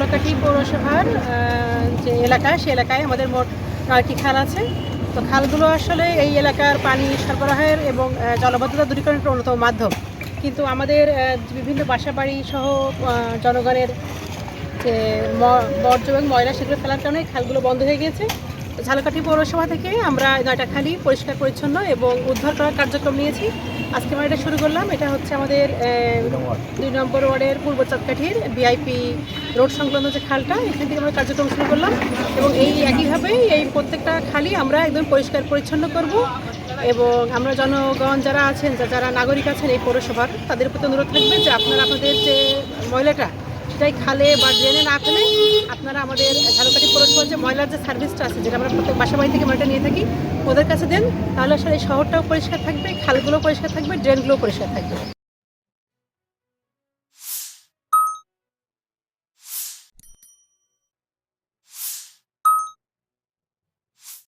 ঝালকাঠি পৌরসভার যে এলাকা, সেই এলাকায় আমাদের মোট 9টি খাল আছে। তো খালগুলো আসলে এই এলাকার পানি সরবরাহের এবং জলাবদ্ধতা দূরীকরণের একটা অন্যতম মাধ্যম। কিন্তু আমাদের বিভিন্ন বাসাবাড়ি সহ জনগণের যে বর্জ্য এবং ময়লা সেগুলো ফেলার কারণে খালগুলো বন্ধ হয়ে গিয়েছে। ঝালকাঠি পৌরসভা থেকে আমরা 9টা খালই পরিষ্কার পরিচ্ছন্ন এবং উদ্ধার করার কার্যক্রম নিয়েছি। আজকে আমরা এটা শুরু করলাম। এটা হচ্ছে আমাদের 2 নম্বর ওয়ার্ডের পূর্ব চাঁদকাঠির VIP রোড সংলগ্ন যে খালটা, এখান থেকে আমরা কার্যক্রম শুরু করলাম এবং এই একইভাবেই এই প্রত্যেকটা খালই আমরা একদম পরিষ্কার পরিচ্ছন্ন করব। এবং আমরা জনগণ যারা আছেন, যারা নাগরিক আছেন এই পৌরসভার, তাদের প্রতি অনুরোধ থাকবে যে আপনারা আপনাদের যে ময়লাটা সেটাই খালে বা ড্রেনে না ফেলে আপনারা আমাদের ঝালকাঠি পৌরসভার যে ময়লার যে সার্ভিসটা আছে, যেটা আমরা প্রত্যেক বাসাবাড়ি থেকে ময়লাটা নিয়ে থাকি, ওদের কাছে দেন। তাহলে আসলে এই শহরটাও পরিষ্কার থাকবে, খালগুলো পরিষ্কার থাকবে, ড্রেনগুলোও পরিষ্কার থাকবে।